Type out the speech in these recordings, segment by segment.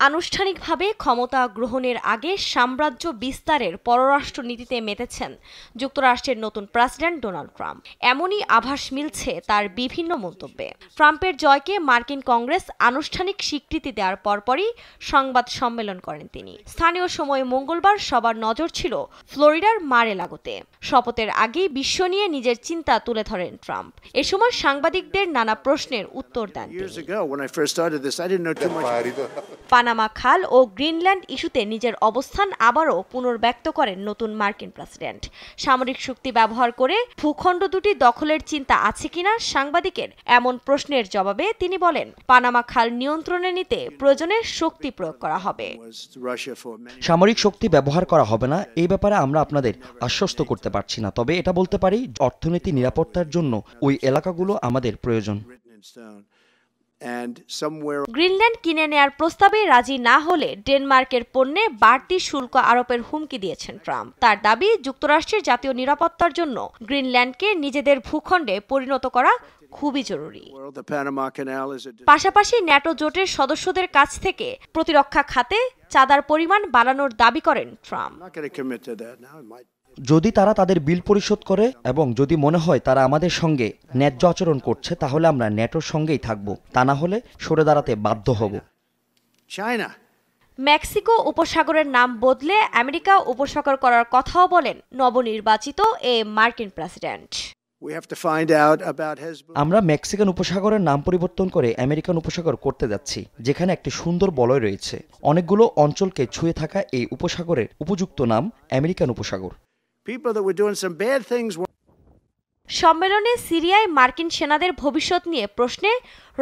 আনুষ্ঠানিকভাবে ক্ষমতা গ্রহণের আগে সাম্রাজ্য বিস্তারের পররাষ্ট্রনীতিতে মেতেছেন যুক্তরাষ্ট্রের নতুন প্রেসিডেন্ট ডোনাল্ড ট্রাম্প। এমনই আভাস মিলছে তার বিভিন্ন মন্তব্যে। ট্রাম্পের জয়কে মার্কিন কংগ্রেস আনুষ্ঠানিক স্বীকৃতি দেওয়ার পরপরই সংবাদ সম্মেলন করেন তিনি। স্থানীয় সময় মঙ্গলবার সবার নজর ছিল ফ্লোরিডার মার-এ-লাগোতে। শপথের আগেই বিশ্ব নিয়ে নিজের চিন্তা তুলে ধরেন ট্রাম্প। এ সময় সাংবাদিকদের নানা প্রশ্নের উত্তর দেন তিনি। পানামা খাল ও গ্রিনল্যান্ড ইস্যুতে নিজের অবস্থান আবারও পুনর্ব্যক্ত করেন নতুন মার্কিন প্রেসিডেন্ট। সামরিক শক্তি ব্যবহার করে ভূখণ্ড দুটি দখলের চিন্তা আছে কিনা সাংবাদিকের এমন প্রশ্নের জবাবে তিনি বলেন, পানামা খাল নিয়ন্ত্রণে নিতে প্রয়োজনে শক্তি প্রয়োগ করা হবে। সামরিক শক্তি ব্যবহার করা হবে না, এই ব্যাপারে আমরা আপনাদের আশ্বস্ত করতে পারছি না। তবে এটা বলতে পারি, অর্থনীতি নিরাপত্তার জন্য ওই এলাকাগুলো আমাদের প্রয়োজন। গ্রিনল্যান্ড কিনে নেয়ার প্রস্তাবে রাজি না হলে ডেনমার্কের পণ্যে বাড়তি শুল্ক আরোপের হুমকি দিয়েছেন ট্রাম্প। তার দাবি, যুক্তরাষ্ট্রের জাতীয় নিরাপত্তার জন্য গ্রিনল্যান্ডকে নিজেদের ভূখণ্ডে পরিণত করা খুবই জরুরি। পাশাপাশি ন্যাটো জোটের সদস্যদের কাছ থেকে প্রতিরক্ষা খাতে চাঁদার পরিমাণ বাড়ানোর দাবি করেন ট্রাম্প। যদি তারা তাদের বিল পরিশোধ করে এবং যদি মনে হয় তারা আমাদের সঙ্গে ন্যায্য আচরণ করছে, তাহলে আমরা ন্যাটোর সঙ্গেই থাকব। তা না হলে সরে দাঁড়াতে বাধ্য হব। মেক্সিকো উপসাগরের নাম বদলে আমেরিকা উপসাগর করার কথাও বলেন নবনির্বাচিত এ মার্কিন প্রেসিডেন্ট। আমরা মেক্সিকান উপসাগরের নাম পরিবর্তন করে আমেরিকান উপসাগর করতে যাচ্ছি, যেখানে একটি সুন্দর বলয় রয়েছে। অনেকগুলো অঞ্চলকে ছুঁয়ে থাকা এই উপসাগরের উপযুক্ত নাম আমেরিকান উপসাগর। সম্মেলনে সিরিয়ায় মার্কিন সেনাদের ভবিষ্যৎ নিয়ে প্রশ্নে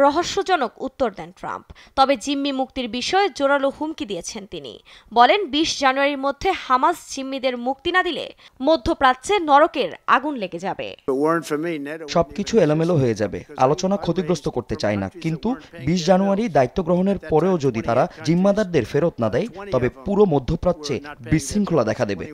রহস্যজনক উত্তর দেন ট্রাম্প। তবে জিম্মি মুক্তির বিষয়ে জোরালো হুমকি দিয়েছেন তিনি। বলেন, 20 জানুয়ারির মধ্যে হামাস জিম্মিদের মুক্তি না দিলে মধ্যপ্রাচ্যে নরকের আগুন লেগে যাবে। সবকিছু এলোমেলো হয়ে যাবে। আলোচনা ক্ষতিগ্রস্ত করতে চায় না, কিন্তু 20 জানুয়ারি দায়িত্ব গ্রহণের পরেও যদি তারা জিম্মাদারদের ফেরত না দেয়, তবে পুরো মধ্যপ্রাচ্যে বিশৃঙ্খলা দেখা দেবে।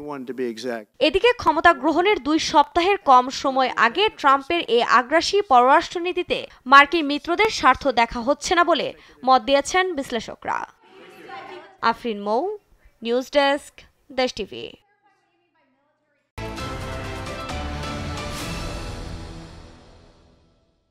এদিকে ক্ষমতা গ্রহণের 2 সপ্তাহের কম সময় আগে ট্রাম্পের এই আগ্রাসী পররাষ্ট্রনীতিতে মার্কিন মিত্রদের স্বার্থ দেখা হচ্ছে না বলে মত দিয়েছেন বিশ্লেষকরা। আফরিন মৌ, নিউজ ডেস্ক, দেশ টিভি।